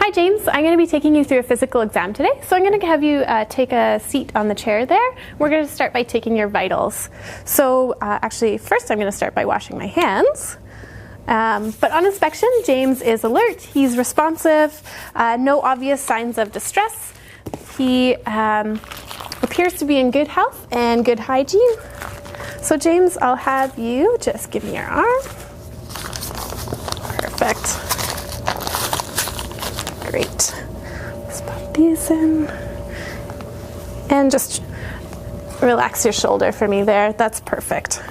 Hi James, I'm going to be taking you through a physical exam today. So I'm going to have you take a seat on the chair there. We're going to start by taking your vitals. So actually first I'm going to start by washing my hands. But on inspection, James is alert, he's responsive, no obvious signs of distress. He appears to be in good health and good hygiene. So James, I'll have you just give me your arm. Perfect. Great. Let's pop these in. And just relax your shoulder for me there. That's perfect.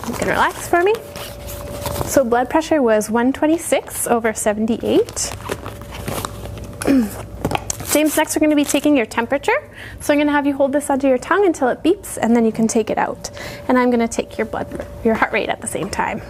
You can relax for me. So blood pressure was 126 over 78. James, next we're going to be taking your temperature. So I'm going to have you hold this under your tongue until it beeps, and then you can take it out. And I'm going to take your heart rate at the same time.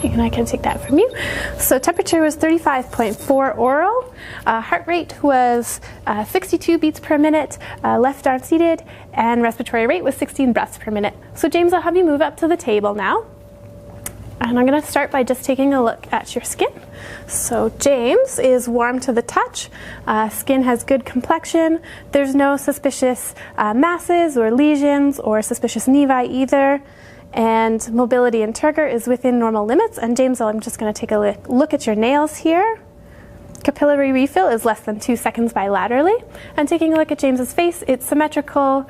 And I can take that from you. So temperature was 35.4 oral. Heart rate was 62 beats per minute, left arm seated, and respiratory rate was 16 breaths per minute. So James, I'll have you move up to the table now. And I'm going to start by just taking a look at your skin. So James is warm to the touch. Skin has good complexion. There's no suspicious masses or lesions or suspicious nevi either. And mobility and turgor is within normal limits. And James, I'm just going to take a look at your nails here. Capillary refill is less than 2 seconds bilaterally. And taking a look at James's face, it's symmetrical.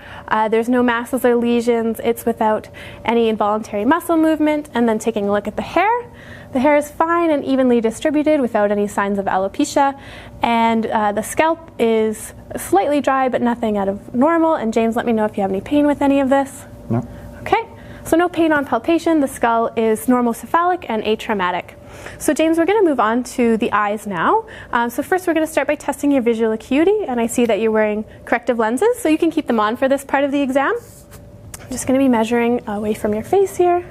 There's no masses or lesions. It's without any involuntary muscle movement. And then taking a look at the hair is fine and evenly distributed without any signs of alopecia. And the scalp is slightly dry, but nothing out of normal. And James, let me know if you have any pain with any of this. No. Okay. So no pain on palpation. The skull is normocephalic and atraumatic. So James, we're going to move on to the eyes now. So first we're going to start by testing your visual acuity, and I see that you're wearing corrective lenses, so you can keep them on for this part of the exam. I'm just going to be measuring away from your face here.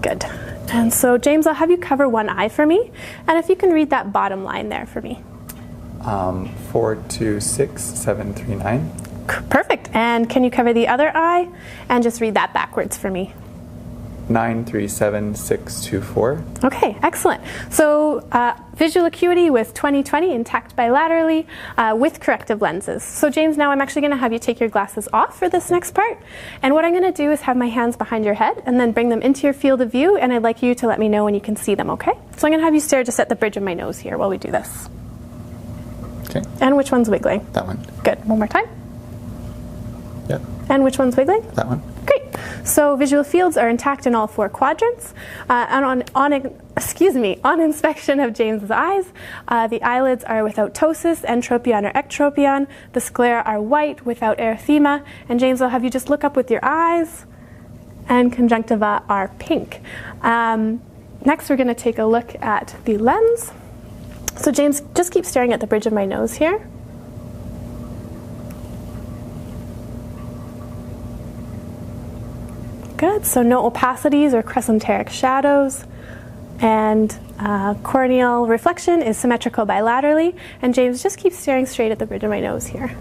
Good. And so James, I'll have you cover one eye for me, and if you can read that bottom line there for me. 426739. Perfect. And can you cover the other eye and just read that backwards for me? 937624. Okay, excellent. So visual acuity with 20/20 intact bilaterally with corrective lenses. So James, now I'm actually going to have you take your glasses off for this next part. And what I'm going to do is have my hands behind your head and then bring them into your field of view, and I'd like you to let me know when you can see them, okay? So I'm going to have you stare just at the bridge of my nose here while we do this. Okay. And which one's wiggling? That one. Good. One more time. Yep. And which one's wiggling? That one. Great. So visual fields are intact in all 4 quadrants. And on inspection of James's eyes, the eyelids are without ptosis, entropion or ectropion. The sclera are white without erythema. And James, I'll have you just look up with your eyes, and conjunctiva are pink. Next, we're going to take a look at the lens. So James, just keep staring at the bridge of my nose here. Good, so no opacities or crescenteric shadows, and corneal reflection is symmetrical bilaterally. And James, just keep staring straight at the bridge of my nose here.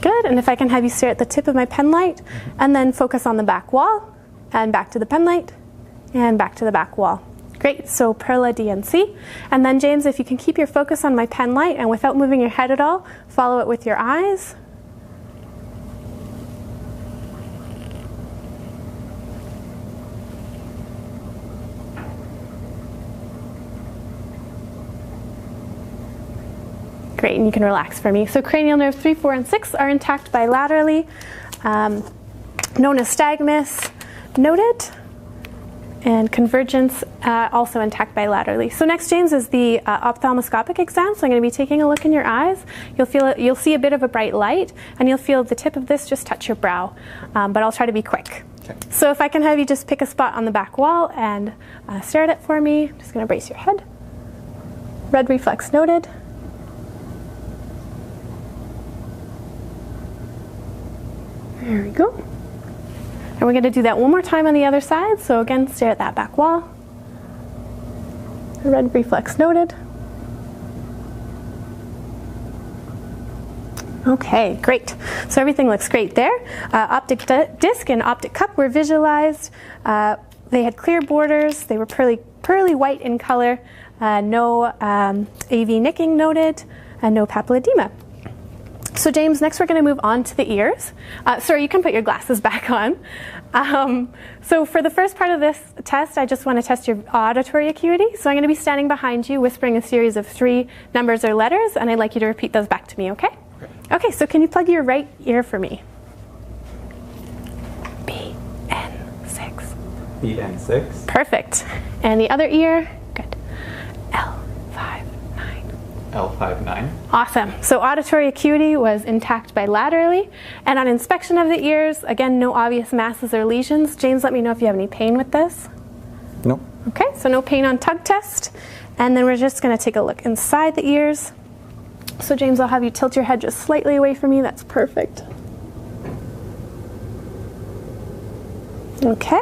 Good, and if I can have you stare at the tip of my pen light, and then focus on the back wall, and back to the pen light, and back to the back wall. Great, so Perla DNC. And then James, if you can keep your focus on my pen light and without moving your head at all, follow it with your eyes. Great, and you can relax for me. So cranial nerve 3, 4, and 6 are intact bilaterally, nonystagmus noted, and convergence also intact bilaterally. So next, James, is the ophthalmoscopic exam. So I'm going to be taking a look in your eyes. You'll see a bit of a bright light, and you'll feel the tip of this just touch your brow, but I'll try to be quick. Okay. So if I can have you just pick a spot on the back wall and stare at it for me. I'm just going to brace your head. Red reflex noted. There we go. And we're going to do that one more time on the other side. So again, stare at that back wall. Red reflex noted. Okay, great. So everything looks great there. Optic disc and optic cup were visualized. They had clear borders. They were pearly white in color. No AV nicking noted, and no papilledema. So James, next we're going to move on to the ears. Sorry, you can put your glasses back on. So for the first part of this test, I just want to test your auditory acuity. So I'm going to be standing behind you, whispering a series of 3 numbers or letters, and I'd like you to repeat those back to me, okay? Okay, so can you plug your right ear for me? BN6. BN6. Perfect. And the other ear? Good. L59. L59. Awesome. So auditory acuity was intact bilaterally. And on inspection of the ears, again, no obvious masses or lesions. James, let me know if you have any pain with this. No. Okay, so no pain on tug test. And then we're just going to take a look inside the ears. So James, I'll have you tilt your head just slightly away from me. That's perfect. Okay.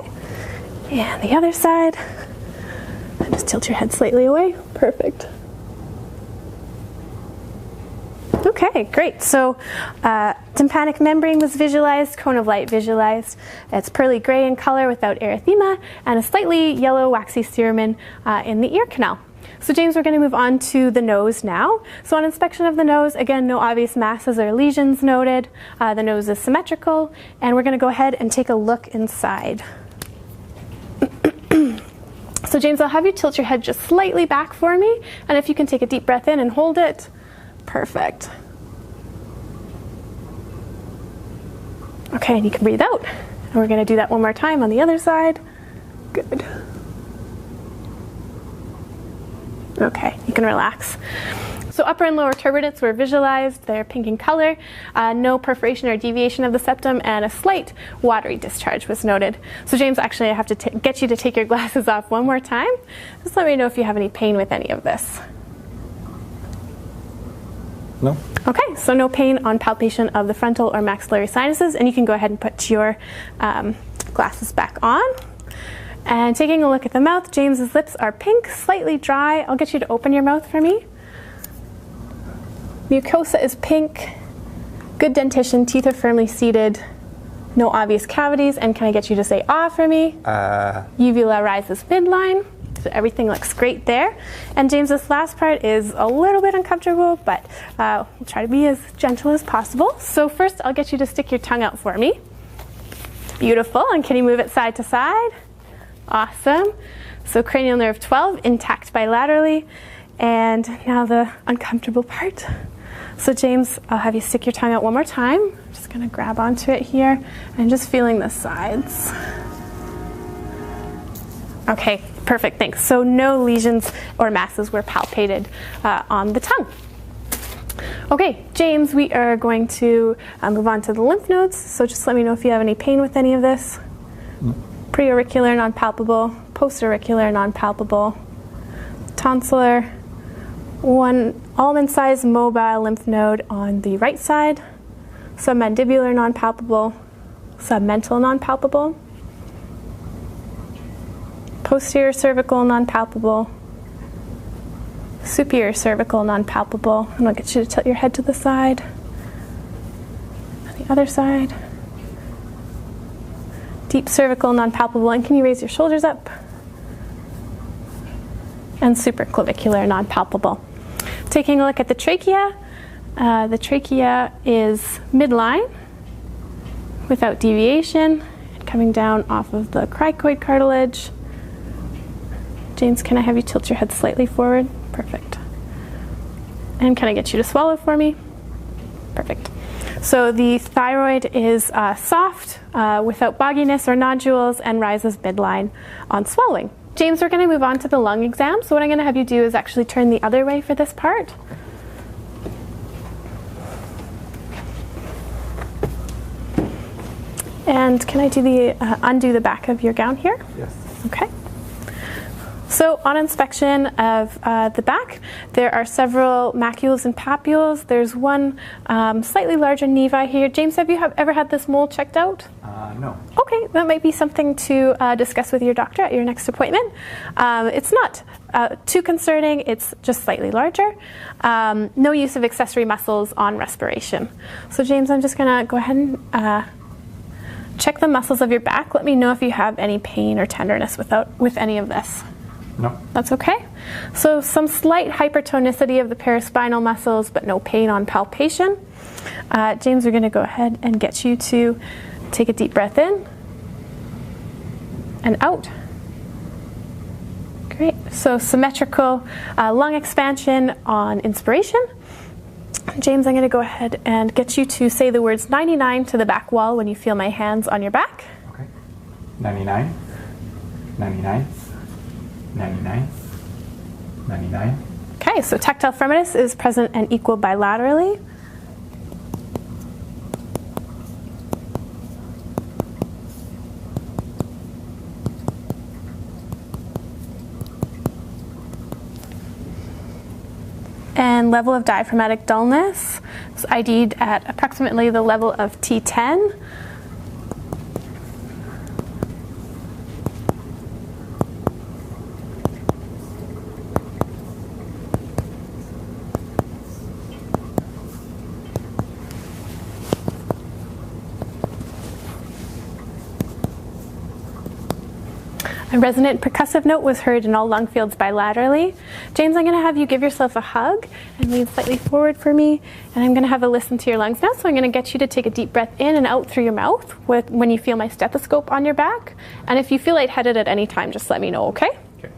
And the other side. And just tilt your head slightly away. Perfect. Okay, great. So tympanic membrane was visualized, cone of light visualized. It's pearly gray in color without erythema, and a slightly yellow waxy cerumen in the ear canal. So James, we're going to move on to the nose now. So on inspection of the nose, again, no obvious masses or lesions noted. The nose is symmetrical, and we're going to go ahead and take a look inside. So James, I'll have you tilt your head just slightly back for me, and if you can take a deep breath in and hold it. Perfect. Okay, and you can breathe out. And we're going to do that one more time on the other side. Good. Okay, you can relax. So upper and lower turbinates were visualized. They're pink in color. No perforation or deviation of the septum, and a slight watery discharge was noted. So James, actually I have to get you to take your glasses off one more time. Just let me know if you have any pain with any of this. No. Okay, so no pain on palpation of the frontal or maxillary sinuses, and you can go ahead and put your glasses back on. And taking a look at the mouth, James's lips are pink, slightly dry. I'll get you to open your mouth for me. Mucosa is pink, good dentition, teeth are firmly seated, no obvious cavities, and can I get you to say ah for me? Uvula rises midline. So everything looks great there. And James, this last part is a little bit uncomfortable, but we'll try to be as gentle as possible. So first, I'll get you to stick your tongue out for me. Beautiful. And can you move it side to side? Awesome. So cranial nerve 12, intact bilaterally. And now the uncomfortable part. So James, I'll have you stick your tongue out one more time. I'm just going to grab onto it here and just feeling the sides. Okay, perfect, thanks. So no lesions or masses were palpated on the tongue. Okay, James, we are going to move on to the lymph nodes. So just let me know if you have any pain with any of this. Preauricular, non-palpable. Postauricular, non-palpable. Tonsillar. One almond-sized mobile lymph node on the right side. Submandibular, non-palpable. Submental, non-palpable. Posterior cervical, non-palpable. Superior cervical, non-palpable. And I'll get you to tilt your head to the side. On the other side. Deep cervical, non-palpable. And can you raise your shoulders up? And supraclavicular, non-palpable. Taking a look at the trachea is midline without deviation, coming down off of the cricoid cartilage. James, can I have you tilt your head slightly forward? Perfect. And can I get you to swallow for me? Perfect. So the thyroid is soft, without bogginess or nodules, and rises midline on swallowing. James, we're going to move on to the lung exam. So what I'm going to have you do is actually turn the other way for this part. And can I do the undo the back of your gown here? Yes. Okay. So on inspection of the back, there are several macules and papules. There's one slightly larger nevi here. James, have you ever had this mole checked out? No. Okay, that might be something to discuss with your doctor at your next appointment. It's not too concerning, it's just slightly larger. No use of accessory muscles on respiration. So James, I'm just gonna go ahead and check the muscles of your back. Let me know if you have any pain or tenderness with any of this. No. That's okay. So some slight hypertonicity of the paraspinal muscles, but no pain on palpation. James, we're going to go ahead and get you to take a deep breath in and out. Great. So symmetrical lung expansion on inspiration. James, I'm going to go ahead and get you to say the words 99 to the back wall when you feel my hands on your back. Okay. 99. 99. 99. 99. Okay, so tactile firmness is present and equal bilaterally. And level of diaphragmatic dullness is ID'd at approximately the level of T10. A resonant percussive note was heard in all lung fields bilaterally. James, I'm going to have you give yourself a hug and lean slightly forward for me. And I'm going to have a listen to your lungs now. So I'm going to get you to take a deep breath in and out through your mouth when you feel my stethoscope on your back. And if you feel lightheaded at any time, just let me know, okay? Okay.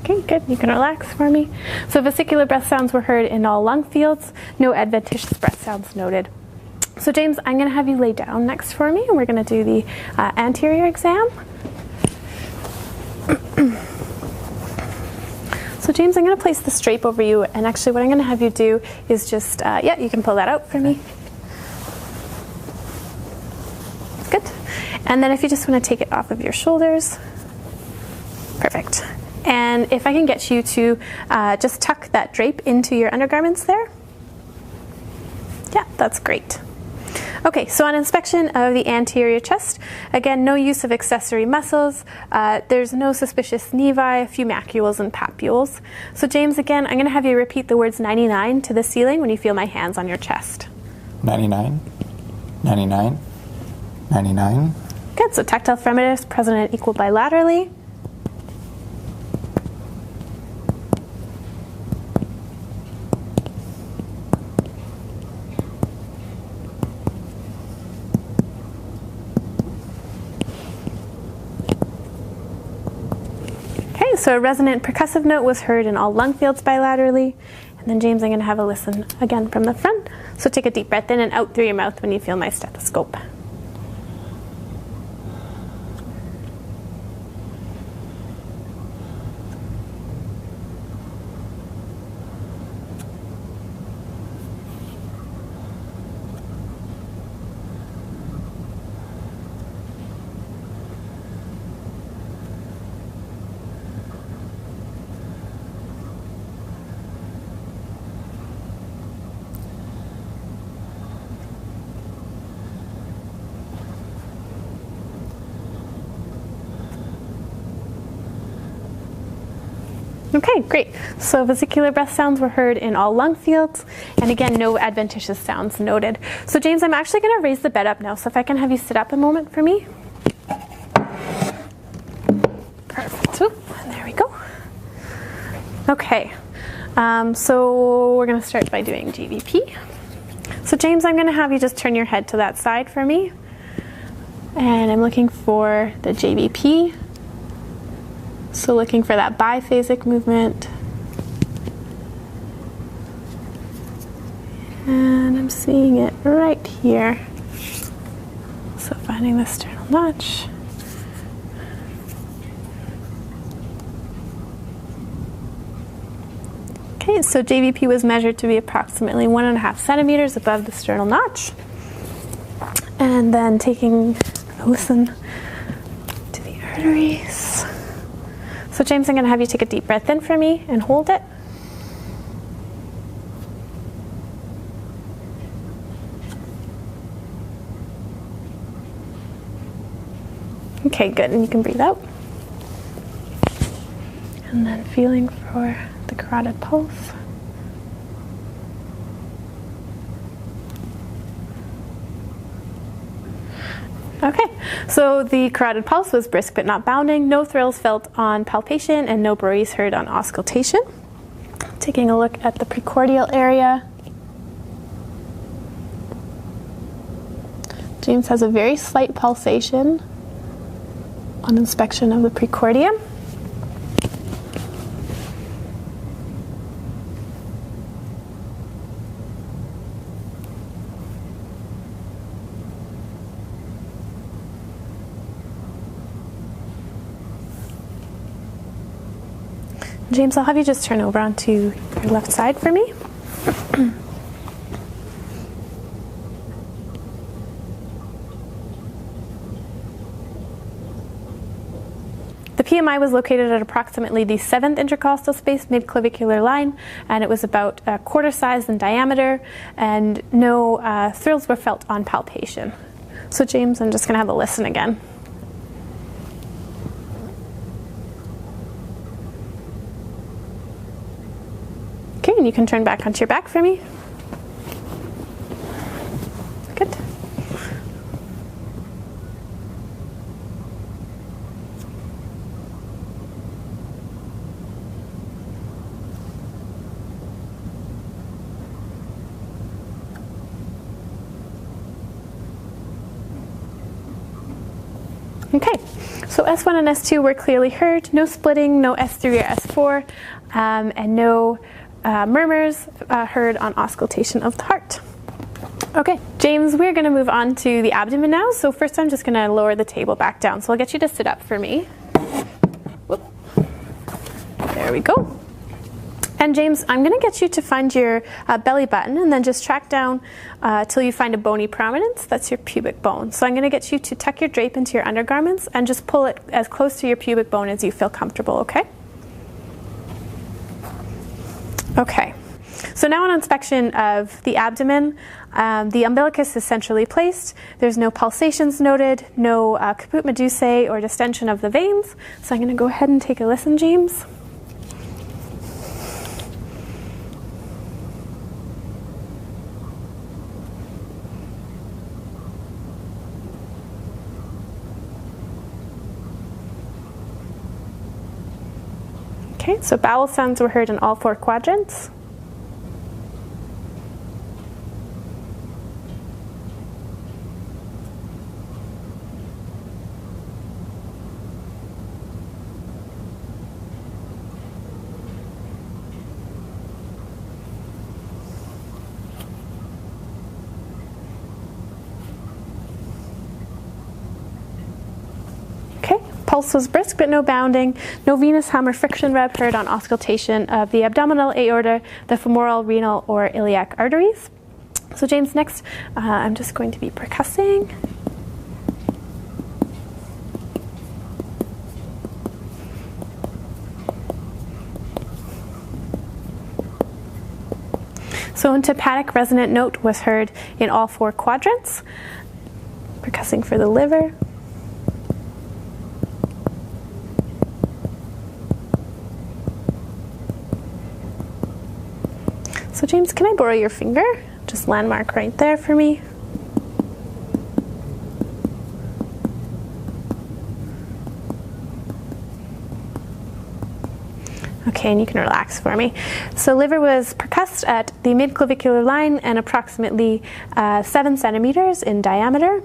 Okay, good. You can relax for me. So vesicular breath sounds were heard in all lung fields. No adventitious breath sounds noted. So James, I'm going to have you lay down next for me, and we're going to do the anterior exam. So James, I'm going to place the drape over you, and actually what I'm going to have you do is just, yeah, you can pull that out for me. Good. And then if you just want to take it off of your shoulders. Perfect. And if I can get you to just tuck that drape into your undergarments there. Yeah, that's great. Okay, so on inspection of the anterior chest, again, no use of accessory muscles. There's no suspicious nevi, a few macules and papules. So James, again, I'm going to have you repeat the words 99 to the ceiling when you feel my hands on your chest. 99. 99. 99. Good, so tactile firmness present and equal bilaterally. So a resonant percussive note was heard in all lung fields bilaterally. And then James, I'm going to have a listen again from the front. So take a deep breath in and out through your mouth when you feel my stethoscope. Okay, great. So vesicular breath sounds were heard in all lung fields, and again, no adventitious sounds noted. So James, I'm actually going to raise the bed up now, so if I can have you sit up a moment for me. Perfect. Oop, and there we go. Okay, so we're going to start by doing GVP. So James, I'm going to have you just turn your head to that side for me, and I'm looking for the JVP. So looking for that biphasic movement. And I'm seeing it right here. So finding the sternal notch. Okay, so JVP was measured to be approximately 1.5 centimeters above the sternal notch. And then taking a listen to the arteries. So James, I'm going to have you take a deep breath in for me and hold it. Okay, good, and you can breathe out. And then feeling for the carotid pulse. Okay, so the carotid pulse was brisk but not bounding, no thrills felt on palpation, and no bruise heard on auscultation. Taking a look at the precordial area. James has a very slight pulsation on inspection of the precordium. James, I'll have you just turn over onto your left side for me. The PMI was located at approximately the 7th intercostal space midclavicular line, and it was about a quarter size in diameter, and no thrills were felt on palpation. So James, I'm just going to have a listen again. Okay, and you can turn back onto your back for me. Good. Okay, so S1 and S2 were clearly heard, no splitting, no S3 or S4, and no murmurs heard on auscultation of the heart. Okay, James, we're going to move on to the abdomen now. So first I'm just going to lower the table back down. So I'll get you to sit up for me. Whoop. There we go. And James, I'm going to get you to find your belly button and then just track down till you find a bony prominence. That's your pubic bone. So I'm going to get you to tuck your drape into your undergarments and just pull it as close to your pubic bone as you feel comfortable, okay? Okay, so now on inspection of the abdomen, the umbilicus is centrally placed. There's no pulsations noted, no caput medusae or distension of the veins. So I'm going to go ahead and take a listen, James. Okay, so bowel sounds were heard in all 4 quadrants. Pulse was brisk but no bounding, no venous hum or friction reb heard on auscultation of the abdominal aorta, the femoral, renal, or iliac arteries. So James, next I'm just going to be percussing. So an hepatic resonant note was heard in all 4 quadrants, percussing for the liver. So James, can I borrow your finger? Just landmark right there for me. Okay, and you can relax for me. So liver was percussed at the midclavicular line and approximately 7 centimeters in diameter.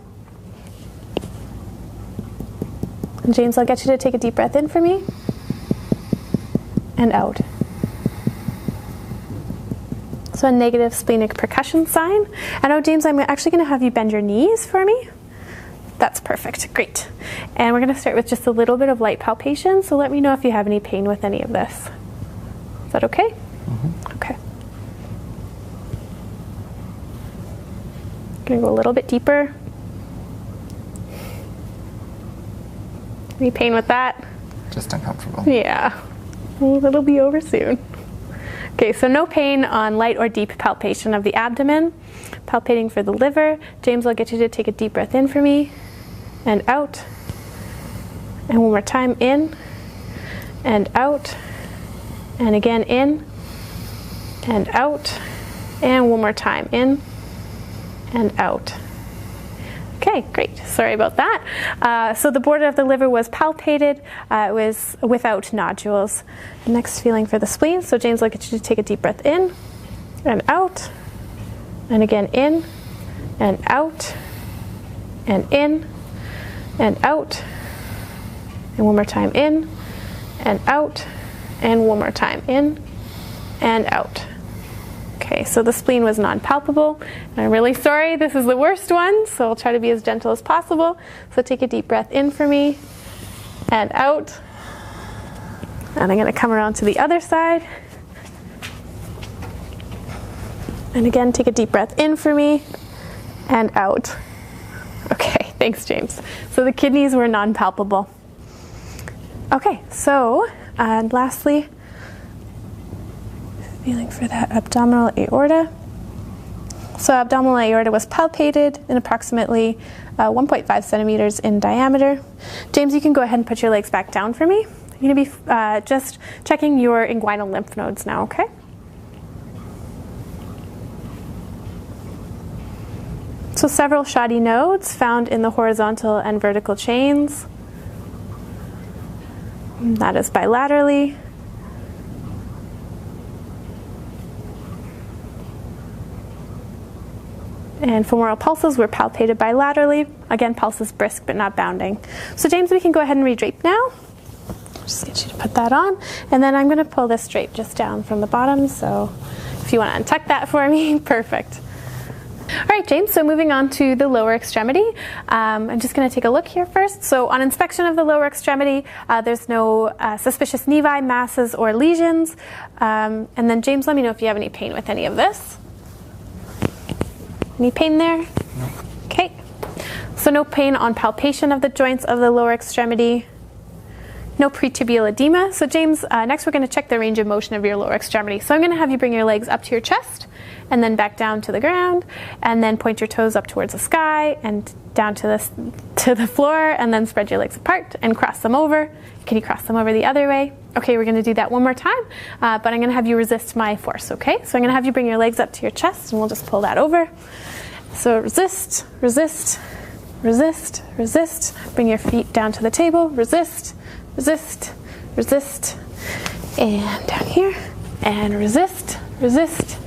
And James, I'll get you to take a deep breath in for me and out. So a negative splenic percussion sign. And now, James, I'm actually going to have you bend your knees for me. That's perfect. Great. And we're going to start with just a little bit of light palpation. So let me know if you have any pain with any of this. Is that okay? Mm-hmm. Okay. I'm going to go a little bit deeper. Any pain with that? Just uncomfortable. Yeah. Well, it'll be over soon. Okay, so no pain on light or deep palpation of the abdomen. Palpating for the liver. James, I'll get you to take a deep breath in for me and out. And one more time, in and out. And again, in and out. And one more time, in and out. Okay, great. Sorry about that. So the border of the liver was palpated. It was without nodules. Next, feeling for the spleen. So James, I'll get you to take a deep breath in and out. And again, in and out. And in and out. And one more time, in and out. And one more time, in and out. Okay, so the spleen was non-palpable. I'm really sorry, this is the worst one, so I'll try to be as gentle as possible. So take a deep breath in for me and out. And I'm going to come around to the other side. And again, take a deep breath in for me and out. Okay, thanks, James. So the kidneys were non-palpable. Okay, so lastly, feeling for that abdominal aorta. So abdominal aorta was palpated in approximately 1.5 centimeters in diameter. James, you can go ahead and put your legs back down for me. You're going to be just checking your inguinal lymph nodes now, okay? So several shoddy nodes found in the horizontal and vertical chains. That is bilaterally. And femoral pulses were palpated bilaterally. Again, pulses brisk but not bounding. So James, we can go ahead and redrape now. Just get you to put that on. And then I'm going to pull this drape just down from the bottom. So if you want to untuck that for me, perfect. All right, James, so moving on to the lower extremity. I'm just going to take a look here first. So on inspection of the lower extremity, there's no suspicious nevi, masses, or lesions. And then James, let me know if you have any pain with any of this. Any pain there? No. Okay. So no pain on palpation of the joints of the lower extremity. No pretibial edema. So James, next we're going to check the range of motion of your lower extremity. So I'm going to have you bring your legs up to your chest and then back down to the ground, and then point your toes up towards the sky and down to the floor, and then spread your legs apart and cross them over. Can you cross them over the other way? Okay, we're going to do that one more time, but I'm going to have you resist my force, okay? So I'm going to have you bring your legs up to your chest, and we'll just pull that over. So resist, resist, resist, resist. Bring your feet down to the table. Resist, resist, resist. And down here. And resist, resist,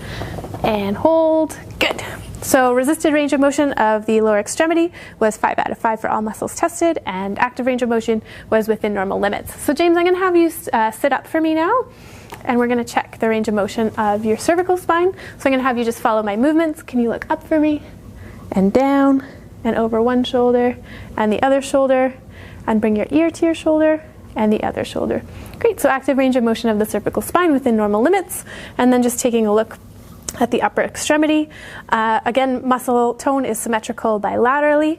and hold. Good. So resisted range of motion of the lower extremity was 5 out of 5 for all muscles tested, and active range of motion was within normal limits. So James, I'm going to have you sit up for me now, and we're going to check the range of motion of your cervical spine. So I'm going to have you just follow my movements. Can you look up for me? And down, and over one shoulder, and the other shoulder, and bring your ear to your shoulder, and the other shoulder. Great, so active range of motion of the cervical spine within normal limits, and then just taking a look at the upper extremity. Again, muscle tone is symmetrical bilaterally,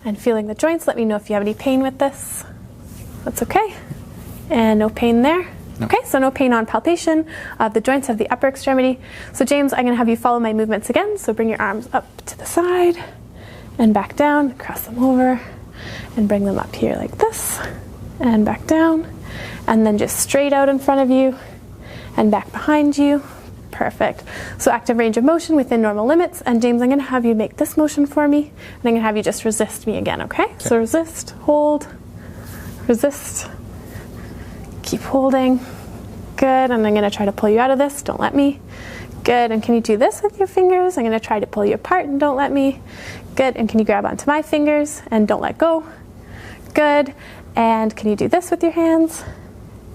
and feeling the joints. Let me know if you have any pain with this. That's okay. And no pain there. No. Okay, so no pain on palpation of the joints of the upper extremity. So James, I'm going to have you follow my movements again. So bring your arms up to the side and back down, cross them over, and bring them up here like this, and back down, and then just straight out in front of you and back behind you. Perfect. So active range of motion within normal limits. And James, I'm going to have you make this motion for me. And I'm going to have you just resist me again, okay? So resist, hold, resist, keep holding. Good. And I'm going to try to pull you out of this. Don't let me. Good. And can you do this with your fingers? I'm going to try to pull you apart and don't let me. Good. And can you grab onto my fingers and don't let go? Good. And can you do this with your hands?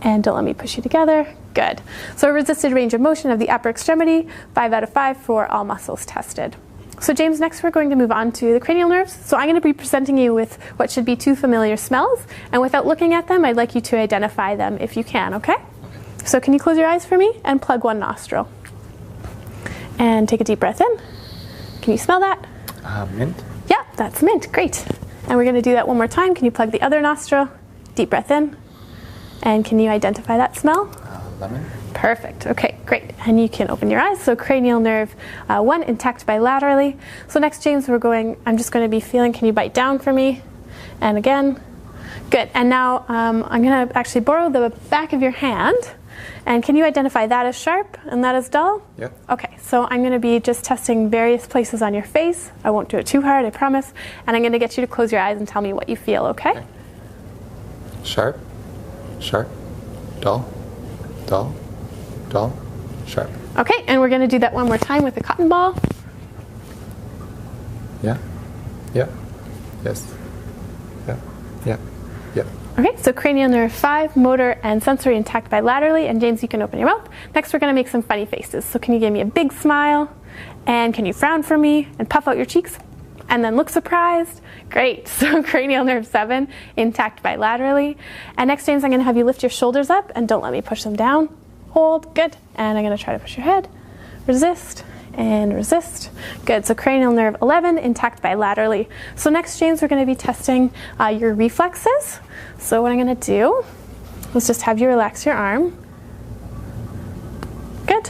And don't let me push you together. Good. So a resisted range of motion of the upper extremity, 5 out of 5 for all muscles tested. So James, next we're going to move on to the cranial nerves. So I'm going to be presenting you with what should be 2 familiar smells. And without looking at them, I'd like you to identify them if you can, okay? So can you close your eyes for me and plug one nostril? And take a deep breath in. Can you smell that? Mint. Yeah, that's mint. Great. And we're going to do that one more time. Can you plug the other nostril? Deep breath in. And can you identify that smell? Lemon. Perfect. Okay, great. And you can open your eyes. So cranial nerve 1 intact bilaterally. So next, James, I'm just going to be feeling, can you bite down for me? And again. Good. And now I'm going to actually borrow the back of your hand. And can you identify that as sharp and that as dull? Yep. Okay, so I'm going to be just testing various places on your face. I won't do it too hard, I promise. And I'm going to get you to close your eyes and tell me what you feel, okay? Sharp, sharp, dull, dull, dull, sharp. Okay, and we're going to do that one more time with a cotton ball. Yeah, yeah, yes, yeah, yeah, yeah. Okay, so cranial nerve 5, motor and sensory intact bilaterally. And James, you can open your mouth. Next, we're going to make some funny faces. So can you give me a big smile? And can you frown for me and puff out your cheeks? And then look surprised. Great. So cranial nerve 7, intact bilaterally. And next, James, I'm going to have you lift your shoulders up and don't let me push them down. Hold. Good. And I'm going to try to push your head. Resist. And resist. Good. So cranial nerve 11, intact bilaterally. So next, James, we're going to be testing your reflexes. So what I'm going to do is just have you relax your arm. Good.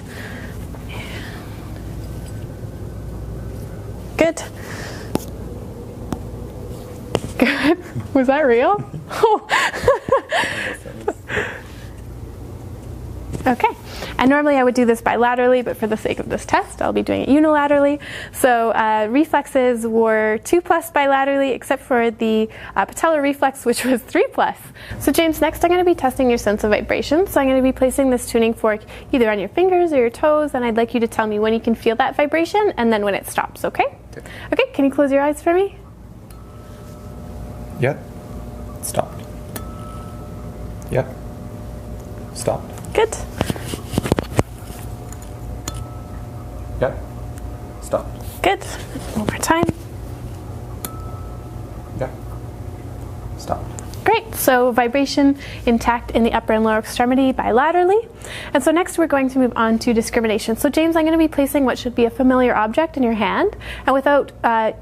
Good. Good. Was that real? Okay. And normally I would do this bilaterally, but for the sake of this test, I'll be doing it unilaterally. So reflexes were 2+ bilaterally, except for the patellar reflex, which was 3+. So James, next I'm going to be testing your sense of vibration. So I'm going to be placing this tuning fork either on your fingers or your toes, and I'd like you to tell me when you can feel that vibration and then when it stops, okay? Okay, can you close your eyes for me? Yep. Stopped. Yep. Stopped. Good. Yep. Stopped. Good. One more time. Yep. Stopped. Great. So vibration intact in the upper and lower extremity bilaterally. And so next we're going to move on to discrimination. So James, I'm going to be placing what should be a familiar object in your hand. And without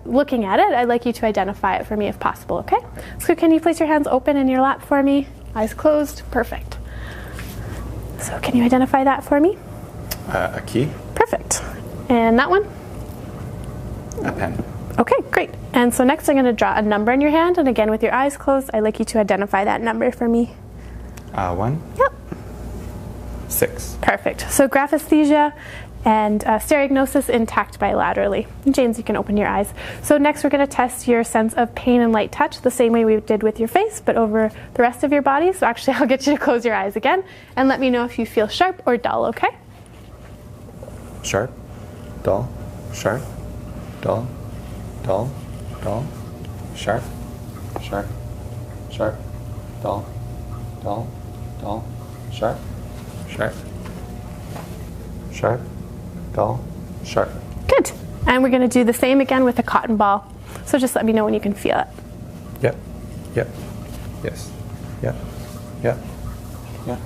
looking at it, I'd like you to identify it for me if possible, okay? So can you place your hands open in your lap for me? Eyes closed. Perfect. So can you identify that for me? A key. Perfect. And that one? A pen. Okay, great. And so next I'm going to draw a number in your hand, and again with your eyes closed, I'd like you to identify that number for me. 1. Yep. 6. Perfect. So graphesthesia and stereognosis intact bilaterally. And James, you can open your eyes. So next we're going to test your sense of pain and light touch the same way we did with your face, but over the rest of your body. So actually I'll get you to close your eyes again and let me know if you feel sharp or dull, okay? Sharp. Dull. Sharp. Dull. Dull. Dull. Sharp. Sharp. Sharp. Dull. Dull. Dull. Sharp. Sharp. Sharp. Dull. Sharp. Good. And we're going to do the same again with a cotton ball. So just let me know when you can feel it. Yep. Yep. Yes. Yep. Yep. Yeah.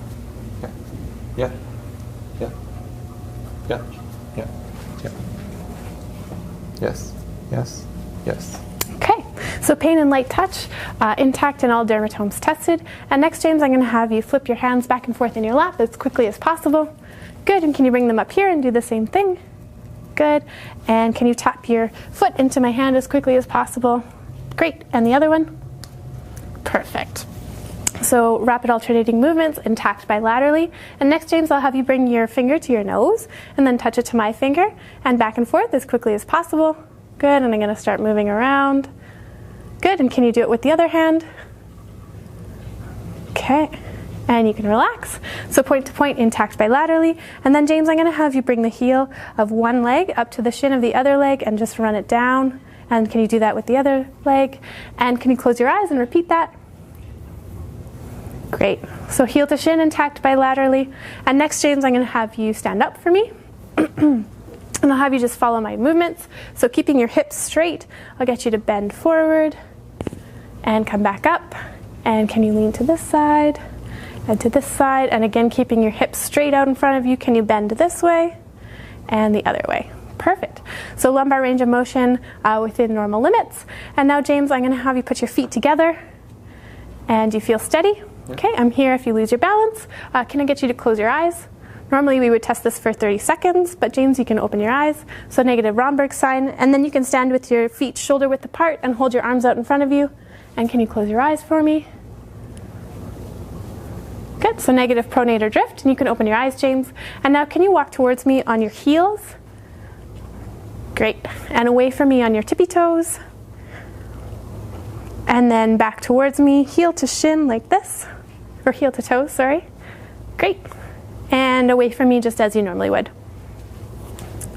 Yeah. Yeah. Yeah. Yeah. Yeah. Yeah. Yes. Yes. Yes. Okay, so pain and light touch, intact in all dermatomes tested. And next, James, I'm going to have you flip your hands back and forth in your lap as quickly as possible. Good, and can you bring them up here and do the same thing? Good, and can you tap your foot into my hand as quickly as possible? Great, and the other one? Perfect. So rapid alternating movements and tacked bilaterally. And next, James, I'll have you bring your finger to your nose and then touch it to my finger and back and forth as quickly as possible. Good, and I'm going to start moving around. Good, and can you do it with the other hand? Okay, and you can relax. So point to point in tacked bilaterally. And then James, I'm going to have you bring the heel of one leg up to the shin of the other leg and just run it down. And can you do that with the other leg? And can you close your eyes and repeat that? Great. So heel to shin and tacked bilaterally. And next, James, I'm going to have you stand up for me. And I'll have you just follow my movements. So keeping your hips straight, I'll get you to bend forward and come back up. And can you lean to this side and to this side? And again, keeping your hips straight out in front of you, can you bend this way and the other way? Perfect. So lumbar range of motion within normal limits. And now, James, I'm going to have you put your feet together. And you feel steady? Okay, I'm here if you lose your balance. Can I get you to close your eyes? Normally we would test this for 30 seconds, but James, you can open your eyes. So negative Romberg sign, and then you can stand with your feet shoulder width apart and hold your arms out in front of you. And can you close your eyes for me? Good, so negative pronator drift, and you can open your eyes, James. And now can you walk towards me on your heels? Great, and away from me on your tippy toes. And then back towards me, heel to shin like this, or heel to toe, sorry. Great. And away from me just as you normally would.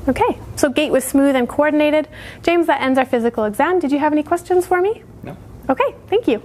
Okay, so gait was smooth and coordinated. James, that ends our physical exam. Did you have any questions for me? No. Okay, thank you.